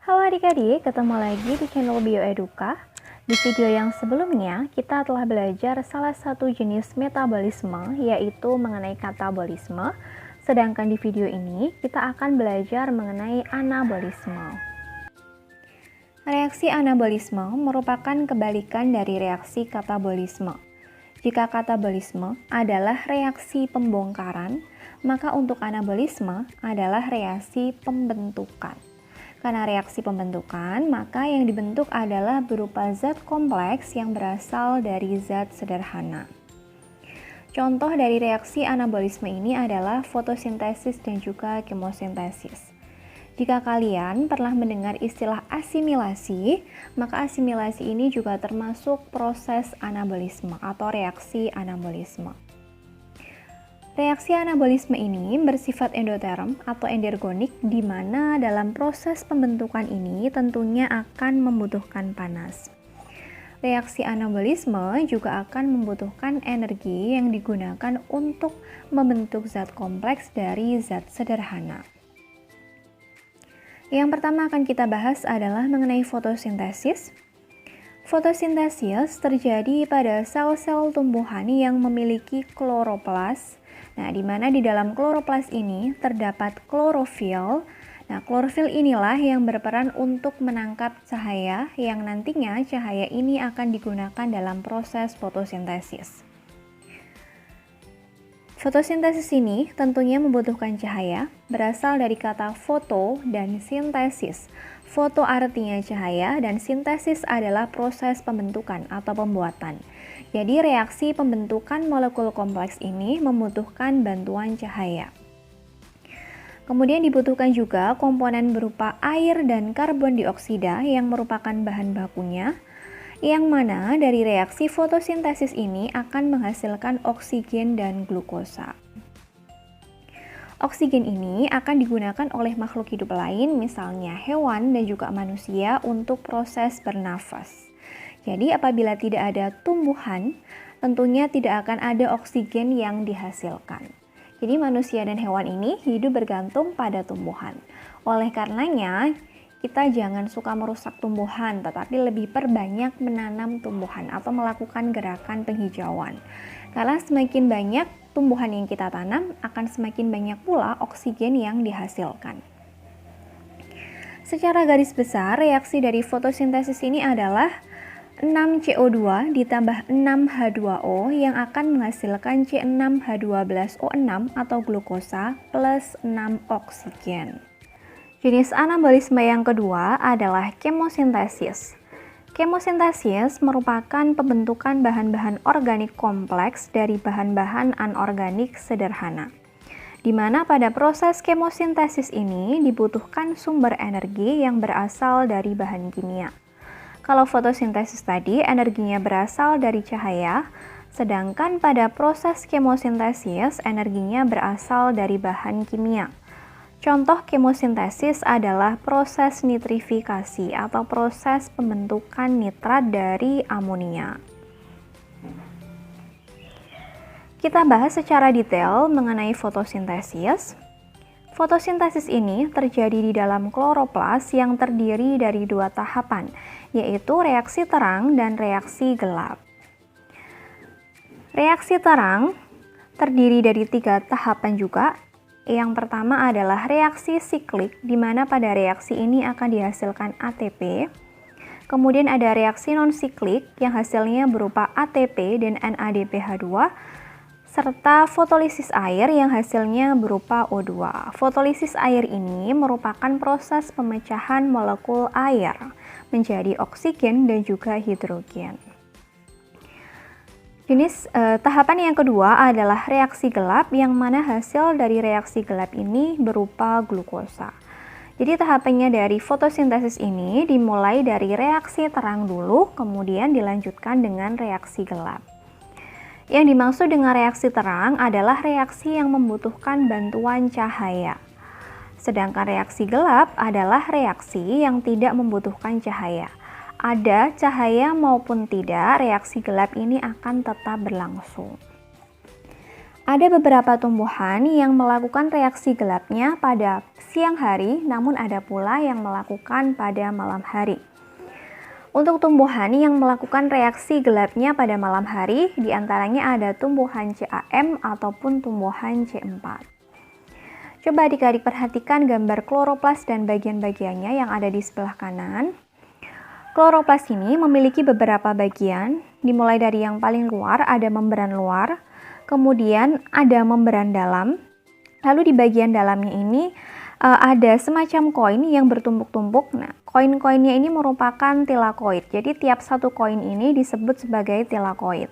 Halo adik-adik, ketemu lagi di channel Bioeduka. Di video yang sebelumnya, kita telah belajar salah satu jenis metabolisme, yaitu mengenai katabolisme. Sedangkan di video ini, kita akan belajar mengenai anabolisme. Reaksi anabolisme merupakan kebalikan dari reaksi katabolisme. Jika katabolisme adalah reaksi pembongkaran, maka untuk anabolisme adalah reaksi pembentukan. Karena reaksi pembentukan, maka yang dibentuk adalah berupa zat kompleks yang berasal dari zat sederhana. Contoh dari reaksi anabolisme ini adalah fotosintesis dan juga kemosintesis. Jika kalian pernah mendengar istilah asimilasi, maka asimilasi ini juga termasuk proses anabolisme atau reaksi anabolisme. Reaksi anabolisme ini bersifat endoterm atau endergonik, di mana dalam proses pembentukan ini tentunya akan membutuhkan panas. Reaksi anabolisme juga akan membutuhkan energi yang digunakan untuk membentuk zat kompleks dari zat sederhana. Yang pertama akan kita bahas adalah mengenai fotosintesis. Fotosintesis terjadi pada sel-sel tumbuhan yang memiliki kloroplas. Nah, di mana di dalam kloroplas ini terdapat klorofil. Nah, klorofil inilah yang berperan untuk menangkap cahaya, yang nantinya cahaya ini akan digunakan dalam proses fotosintesis. Fotosintesis ini tentunya membutuhkan cahaya, berasal dari kata foto dan sintesis. Foto artinya cahaya dan sintesis adalah proses pembentukan atau pembuatan. Jadi reaksi pembentukan molekul kompleks ini membutuhkan bantuan cahaya. Kemudian dibutuhkan juga komponen berupa air dan karbon dioksida yang merupakan bahan bakunya, yang mana dari reaksi fotosintesis ini akan menghasilkan oksigen dan glukosa. Oksigen ini akan digunakan oleh makhluk hidup lain, misalnya hewan dan juga manusia untuk proses bernafas. Jadi apabila tidak ada tumbuhan, tentunya tidak akan ada oksigen yang dihasilkan. Jadi manusia dan hewan ini hidup bergantung pada tumbuhan. Oleh karenanya, kita jangan suka merusak tumbuhan, tetapi lebih perbanyak menanam tumbuhan atau melakukan gerakan penghijauan. Karena semakin banyak tumbuhan yang kita tanam, akan semakin banyak pula oksigen yang dihasilkan. Secara garis besar, reaksi dari fotosintesis ini adalah 6CO2 ditambah 6H2O yang akan menghasilkan C6H12O6 atau glukosa plus 6 oksigen. Jenis anabolisme yang kedua adalah kemosintesis. Kemosintesis merupakan pembentukan bahan-bahan organik kompleks dari bahan-bahan anorganik sederhana, di mana pada proses kemosintesis ini dibutuhkan sumber energi yang berasal dari bahan kimia. Kalau fotosintesis tadi energinya berasal dari cahaya, sedangkan pada proses kemosintesis energinya berasal dari bahan kimia. Contoh kemosintesis adalah proses nitrifikasi atau proses pembentukan nitrat dari amonia. Kita bahas secara detail mengenai fotosintesis. Fotosintesis ini terjadi di dalam kloroplas yang terdiri dari dua tahapan, yaitu reaksi terang dan reaksi gelap. Reaksi terang terdiri dari 3 tahapan juga. Yang pertama adalah reaksi siklik, di mana pada reaksi ini akan dihasilkan ATP. Kemudian ada reaksi non-siklik yang hasilnya berupa ATP dan NADPH2, serta fotolisis air yang hasilnya berupa O2. Fotolisis air ini merupakan proses pemecahan molekul air menjadi oksigen dan juga hidrogen. Tahapan yang kedua adalah reaksi gelap, yang mana hasil dari reaksi gelap ini berupa glukosa. Jadi tahapannya dari fotosintesis ini dimulai dari reaksi terang dulu, kemudian dilanjutkan dengan reaksi gelap. Yang dimaksud dengan reaksi terang adalah reaksi yang membutuhkan bantuan cahaya. Sedangkan reaksi gelap adalah reaksi yang tidak membutuhkan cahaya. Ada cahaya maupun tidak, reaksi gelap ini akan tetap berlangsung. Ada beberapa tumbuhan yang melakukan reaksi gelapnya pada siang hari, namun ada pula yang melakukan pada malam hari. Untuk tumbuhan yang melakukan reaksi gelapnya pada malam hari, diantaranya ada tumbuhan CAM ataupun tumbuhan C4. Coba adik-adik perhatikan gambar kloroplas dan bagian-bagiannya yang ada di sebelah kanan. Kloroplas ini memiliki beberapa bagian, dimulai dari yang paling luar ada membran luar, kemudian ada membran dalam, lalu di bagian dalamnya ini ada semacam koin yang bertumpuk-tumpuk. Nah, koin-koinnya ini merupakan tilakoid, jadi tiap satu koin ini disebut sebagai tilakoid.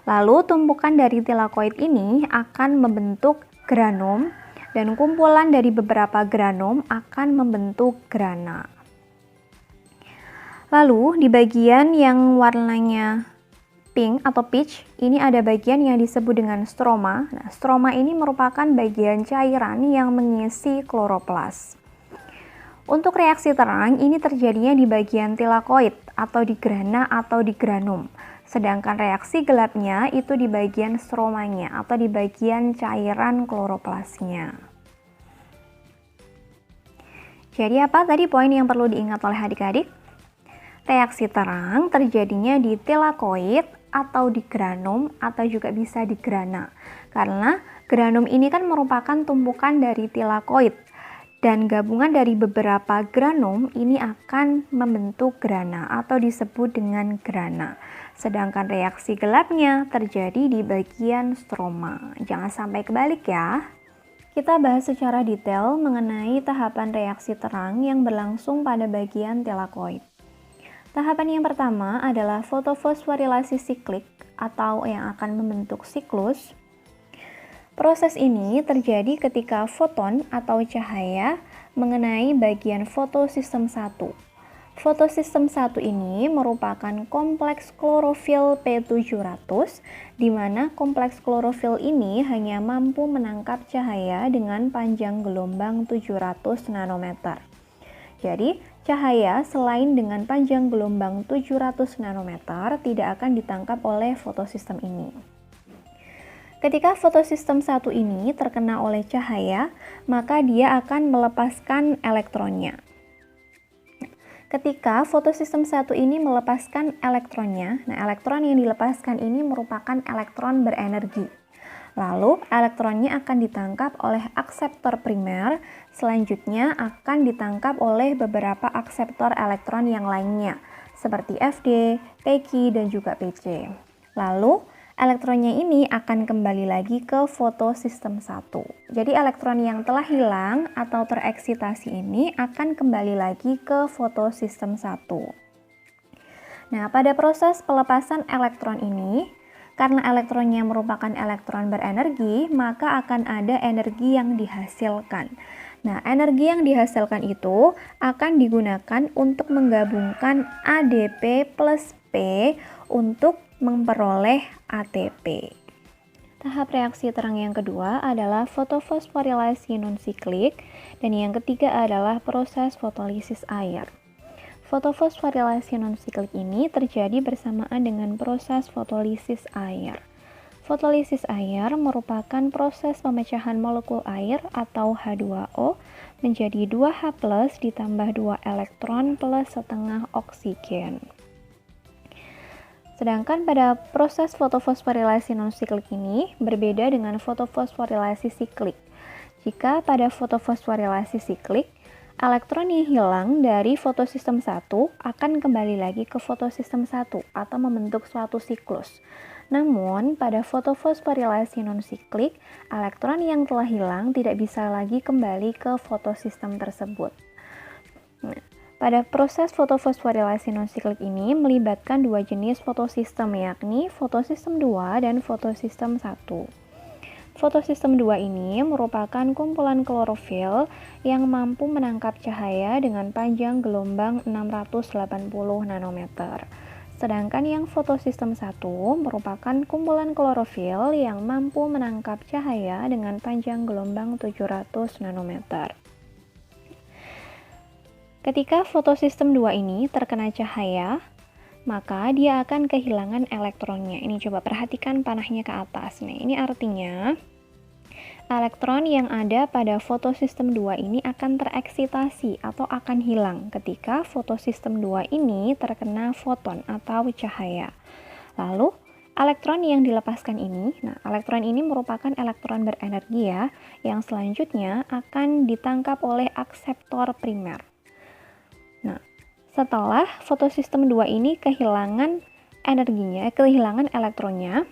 Lalu tumpukan dari tilakoid ini akan membentuk granum, dan kumpulan dari beberapa granum akan membentuk grana. Lalu di bagian yang warnanya pink atau peach, ini ada bagian yang disebut dengan stroma. Nah, stroma ini merupakan bagian cairan yang mengisi kloroplas. Untuk reaksi terang, ini terjadinya di bagian tilakoid atau di grana atau di granum. Sedangkan reaksi gelapnya itu di bagian stromanya atau di bagian cairan kloroplasnya. Jadi apa tadi poin yang perlu diingat oleh adik-adik? Reaksi terang terjadinya di tilakoid atau di granum atau juga bisa di grana. Karena granum ini kan merupakan tumpukan dari tilakoid dan gabungan dari beberapa granum ini akan membentuk grana atau disebut dengan grana. Sedangkan reaksi gelapnya terjadi di bagian stroma. Jangan sampai kebalik ya. Kita bahas secara detail mengenai tahapan reaksi terang yang berlangsung pada bagian tilakoid. Tahapan yang pertama adalah fotofosforilasi siklik atau yang akan membentuk siklus. Proses ini terjadi ketika foton atau cahaya mengenai bagian fotosistem 1. Fotosistem 1 ini merupakan kompleks klorofil P700, di mana kompleks klorofil ini hanya mampu menangkap cahaya dengan panjang gelombang 700 nanometer. Jadi, cahaya selain dengan panjang gelombang 700 nanometer tidak akan ditangkap oleh fotosistem ini. Ketika fotosistem 1 ini terkena oleh cahaya, maka dia akan melepaskan elektronnya. Ketika fotosistem 1 ini melepaskan elektronnya, nah elektron yang dilepaskan ini merupakan elektron berenergi. Lalu, elektronnya akan ditangkap oleh akseptor primer, selanjutnya akan ditangkap oleh beberapa akseptor elektron yang lainnya, seperti Fd, Pq, dan juga Pc. Lalu, elektronnya ini akan kembali lagi ke fotosistem 1. Jadi, elektron yang telah hilang atau tereksitasi ini akan kembali lagi ke fotosistem 1. Nah, pada proses pelepasan elektron ini, karena elektronnya merupakan elektron berenergi, maka akan ada energi yang dihasilkan. Nah, energi yang dihasilkan itu akan digunakan untuk menggabungkan ADP plus P untuk memperoleh ATP. Tahap reaksi terang yang kedua adalah fotofosforilasi non-siklik, dan yang ketiga adalah proses fotolisis air. Fotofosforilasi non-siklik ini terjadi bersamaan dengan proses fotolisis air. Fotolisis air merupakan proses pemecahan molekul air atau H2O menjadi 2H+ ditambah 2 elektron plus setengah oksigen. Sedangkan pada proses fotofosforilasi non-siklik ini berbeda dengan fotofosforilasi siklik. Jika pada fotofosforilasi siklik, elektron yang hilang dari fotosistem 1 akan kembali lagi ke fotosistem 1 atau membentuk suatu siklus. Namun, pada fotofosforilasi non-siklik, elektron yang telah hilang tidak bisa lagi kembali ke fotosistem tersebut. Nah, pada proses fotofosforilasi non-siklik ini melibatkan dua jenis fotosistem, yakni fotosistem 2 dan fotosistem 1. Fotosistem 2 ini merupakan kumpulan klorofil yang mampu menangkap cahaya dengan panjang gelombang 680 nanometer. Sedangkan yang fotosistem 1 merupakan kumpulan klorofil yang mampu menangkap cahaya dengan panjang gelombang 700 nanometer. Ketika fotosistem 2 ini terkena cahaya, maka dia akan kehilangan elektronnya. Ini coba perhatikan panahnya ke atas. Nah, ini artinya elektron yang ada pada fotosistem 2 ini akan tereksitasi atau akan hilang ketika fotosistem 2 ini terkena foton atau cahaya. Lalu, elektron yang dilepaskan ini, elektron ini merupakan elektron berenergi ya, yang selanjutnya akan ditangkap oleh akseptor primer. Nah, setelah fotosistem 2 ini kehilangan energinya, kehilangan elektronnya,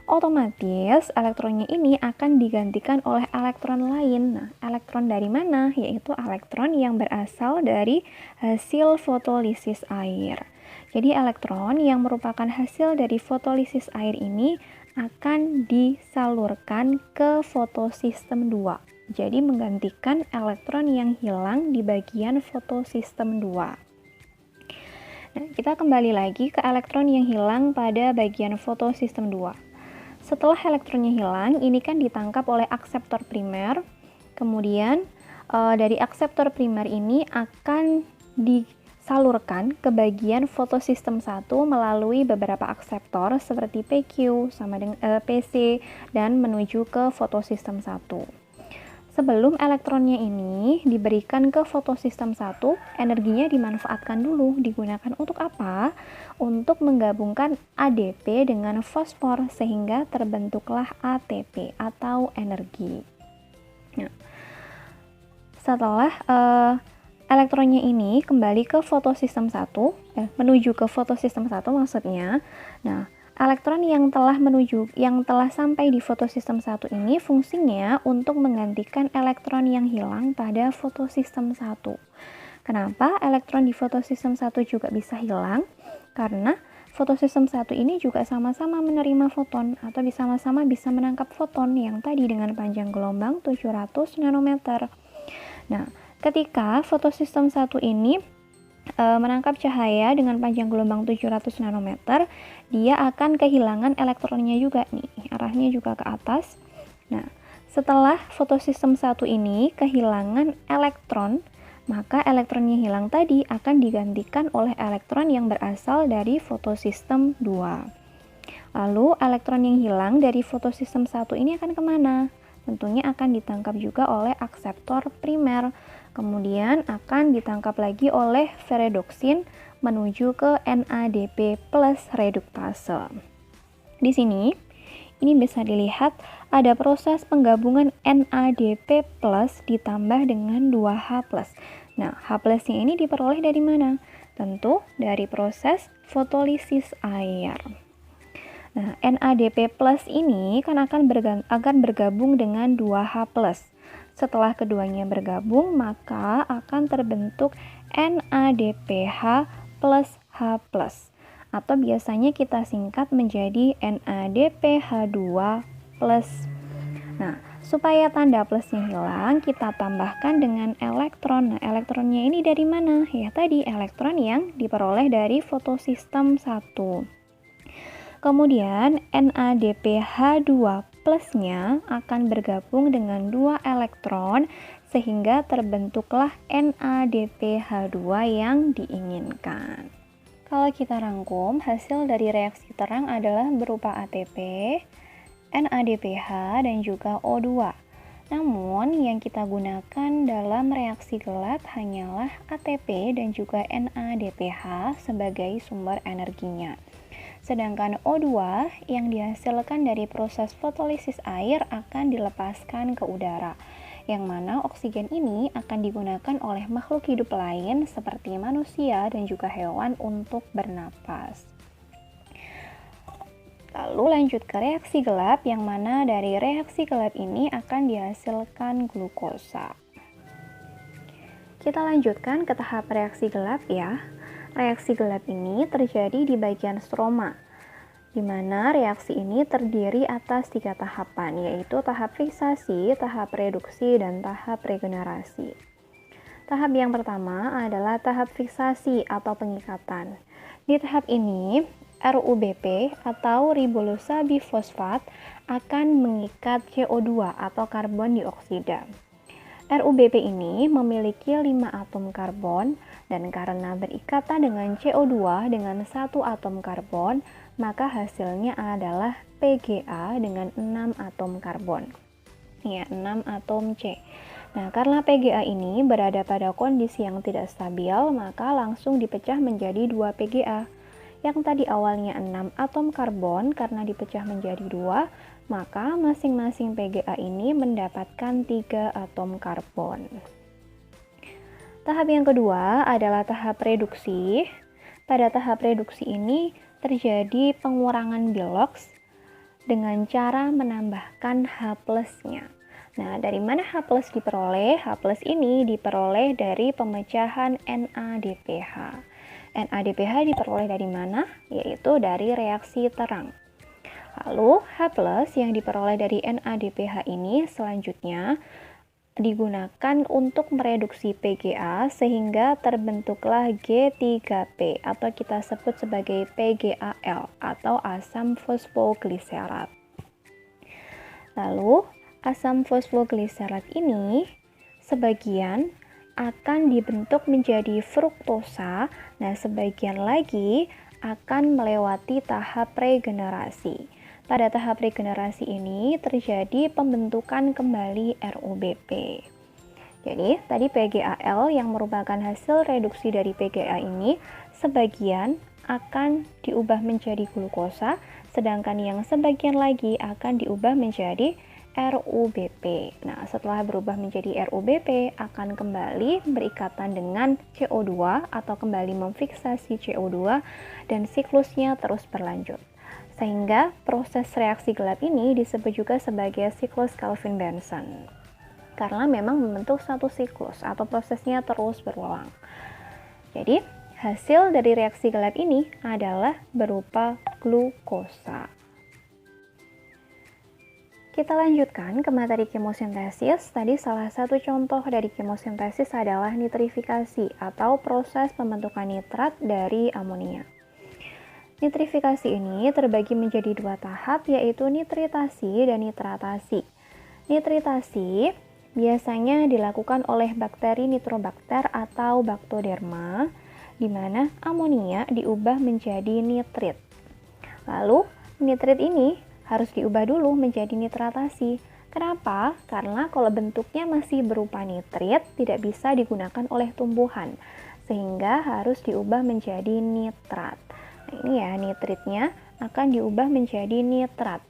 otomatis elektronnya ini akan digantikan oleh elektron lain. Nah, elektron dari mana? Yaitu elektron yang berasal dari hasil fotolisis air. Jadi elektron yang merupakan hasil dari fotolisis air ini akan disalurkan ke fotosistem 2. Jadi menggantikan elektron yang hilang di bagian fotosistem 2. Nah, kita kembali lagi ke elektron yang hilang pada bagian fotosistem 2. Setelah elektronnya hilang, ini kan ditangkap oleh akseptor primer. Kemudian dari akseptor primer ini akan disalurkan ke bagian fotosistem 1 melalui beberapa akseptor seperti PQ sama dengan PC dan menuju ke fotosistem 1. Sebelum elektronnya ini diberikan ke fotosistem 1, energinya dimanfaatkan dulu. Digunakan untuk apa? Untuk menggabungkan ADP dengan fosfor sehingga terbentuklah ATP atau energi. Nah, setelah elektronnya ini kembali ke fotosistem 1, menuju ke fotosistem 1 maksudnya. Nah, elektron yang telah sampai di fotosistem 1 ini fungsinya untuk menggantikan elektron yang hilang pada fotosistem 1. Kenapa elektron di fotosistem 1 juga bisa hilang? Karena fotosistem 1 ini juga sama-sama menerima foton atau sama-sama bisa menangkap foton yang tadi dengan panjang gelombang 700 nanometer. Nah, ketika fotosistem 1 ini menangkap cahaya dengan panjang gelombang 700 nanometer, dia akan kehilangan elektronnya juga nih, arahnya juga ke atas. Nah, setelah fotosistem 1 ini kehilangan elektron, maka elektronnya hilang tadi akan digantikan oleh elektron yang berasal dari fotosistem 2. Lalu, elektron yang hilang dari fotosistem 1 ini akan kemana? Tentunya akan ditangkap juga oleh akseptor primer. Kemudian akan ditangkap lagi oleh ferredoksin menuju ke NADP plus reduktase. Di sini, ini bisa dilihat ada proses penggabungan NADP plus ditambah dengan 2H plus. Nah, H plusnya ini diperoleh dari mana? Tentu dari proses fotolisis air. Nah, NADP plus ini kan akan bergabung dengan 2H plus. Setelah keduanya bergabung, maka akan terbentuk NADPH plus H+, atau biasanya kita singkat menjadi NADPH2+. Nah, supaya tanda plusnya hilang, kita tambahkan dengan elektron. Nah, elektronnya ini dari mana? Ya, tadi elektron yang diperoleh dari fotosistem 1. Kemudian NADPH2 plusnya akan bergabung dengan 2 elektron sehingga terbentuklah NADPH2 yang diinginkan. Kalau kita rangkum, hasil dari reaksi terang adalah berupa ATP, NADPH, dan juga O2. Namun, yang kita gunakan dalam reaksi gelap hanyalah ATP dan juga NADPH sebagai sumber energinya. Sedangkan O2 yang dihasilkan dari proses fotolisis air akan dilepaskan ke udara, yang mana oksigen ini akan digunakan oleh makhluk hidup lain seperti manusia dan juga hewan untuk bernapas. Lalu lanjut ke reaksi gelap, yang mana dari reaksi gelap ini akan dihasilkan glukosa. Kita lanjutkan ke tahap reaksi gelap ya. Reaksi gelap ini terjadi di bagian stroma, di mana reaksi ini terdiri atas 3 tahapan, yaitu tahap fiksasi, tahap reduksi, dan tahap regenerasi. Tahap yang pertama adalah tahap fiksasi atau pengikatan. Di tahap ini, RUBP atau ribosa bifosfat akan mengikat CO2 atau karbon dioksida. RuBP ini memiliki 5 atom karbon dan karena berikatan dengan CO2 dengan 1 atom karbon, maka hasilnya adalah PGA dengan 6 atom karbon. Ya, 6 atom C. Nah, karena PGA ini berada pada kondisi yang tidak stabil, maka langsung dipecah menjadi 2 PGA. Yang tadi awalnya 6 atom karbon karena dipecah menjadi 2, maka masing-masing PGA ini mendapatkan 3 atom karbon. Tahap yang kedua adalah tahap reduksi. Pada tahap reduksi ini terjadi pengurangan biloks dengan cara menambahkan H+-nya. Nah, dari mana H+ diperoleh? H+ ini diperoleh dari pemecahan NADPH. NADPH diperoleh dari mana? Yaitu dari reaksi terang. Lalu, H+ yang diperoleh dari NADPH ini selanjutnya digunakan untuk mereduksi PGA sehingga terbentuklah G3P atau kita sebut sebagai PGAL atau asam fosfogliserat. Lalu, asam fosfogliserat ini sebagian akan dibentuk menjadi fruktosa, nah sebagian lagi akan melewati tahap regenerasi. Pada tahap regenerasi ini terjadi pembentukan kembali RuBP. Jadi, tadi PGAL yang merupakan hasil reduksi dari PGA ini sebagian akan diubah menjadi glukosa, sedangkan yang sebagian lagi akan diubah menjadi RuBP. Nah, setelah berubah menjadi RuBP akan kembali berikatan dengan CO2 atau kembali memfiksasi CO2 dan siklusnya terus berlanjut. Sehingga proses reaksi gelap ini disebut juga sebagai siklus Kelvin-Benson. Karena memang membentuk satu siklus atau prosesnya terus berulang. Jadi, hasil dari reaksi gelap ini adalah berupa glukosa. Kita lanjutkan ke materi kemosintesis. Tadi salah satu contoh dari kemosintesis adalah nitrifikasi atau proses pembentukan nitrat dari amonia. Nitrifikasi ini terbagi menjadi 2 tahap, yaitu nitritasi dan nitratasi. Nitritasi biasanya dilakukan oleh bakteri nitrobakter atau Bactoderma, di mana amonia diubah menjadi nitrit. Lalu, nitrit ini harus diubah dulu menjadi nitratasi. Kenapa? Karena kalau bentuknya masih berupa nitrit, tidak bisa digunakan oleh tumbuhan, sehingga harus diubah menjadi nitrat. Nah, ini ya, nitritnya akan diubah menjadi nitrat.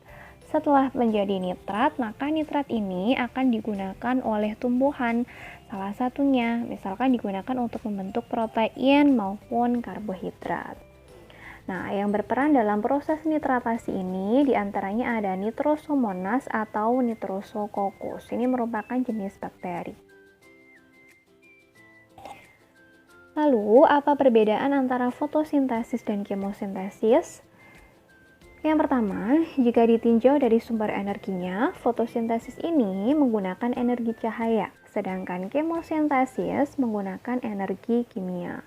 Setelah menjadi nitrat, maka nitrat ini akan digunakan oleh tumbuhan. Salah satunya, misalkan digunakan untuk membentuk protein maupun karbohidrat. Nah, yang berperan dalam proses nitratasi ini diantaranya ada Nitrosomonas atau Nitrosococcus. Ini merupakan jenis bakteri. Lalu, apa perbedaan antara fotosintesis dan kemosintesis? Yang pertama, jika ditinjau dari sumber energinya, fotosintesis ini menggunakan energi cahaya, sedangkan kemosintesis menggunakan energi kimia.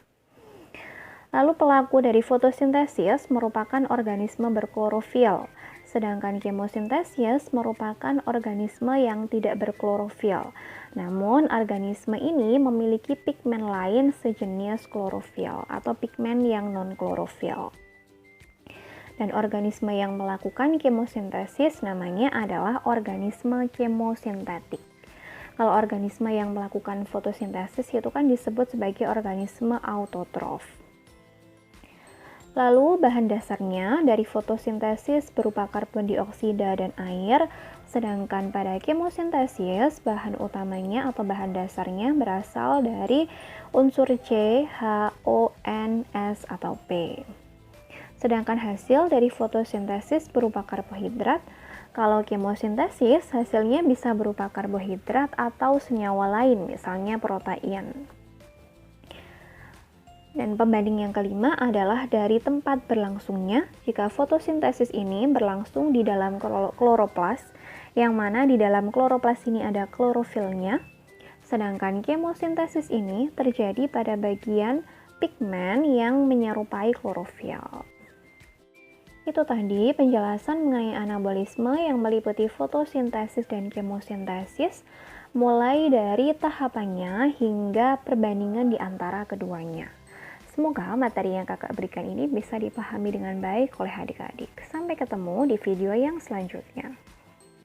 Lalu pelaku dari fotosintesis merupakan organisme berklorofil, sedangkan kemosintesis merupakan organisme yang tidak berklorofil. Namun, organisme ini memiliki pigmen lain sejenis klorofil atau pigmen yang non-klorofil. Dan organisme yang melakukan kemosintesis namanya adalah organisme kemosintetik. Kalau organisme yang melakukan fotosintesis itu kan disebut sebagai organisme autotrof. Lalu bahan dasarnya dari fotosintesis berupa karbon dioksida dan air, sedangkan pada kemosintesis bahan utamanya atau bahan dasarnya berasal dari unsur C, H, O, N, S, atau P. Sedangkan hasil dari fotosintesis berupa karbohidrat. Kalau kemosintesis hasilnya bisa berupa karbohidrat atau senyawa lain, misalnya protein. Dan pembanding yang kelima adalah dari tempat berlangsungnya. Jika fotosintesis ini berlangsung di dalam kloroplas, yang mana di dalam kloroplas ini ada klorofilnya, sedangkan kemosintesis ini terjadi pada bagian pigmen yang menyerupai klorofil. Itu tadi penjelasan mengenai anabolisme yang meliputi fotosintesis dan kemosintesis, mulai dari tahapannya hingga perbandingan di antara keduanya. Semoga materi yang kakak berikan ini bisa dipahami dengan baik oleh adik-adik. Sampai ketemu di video yang selanjutnya.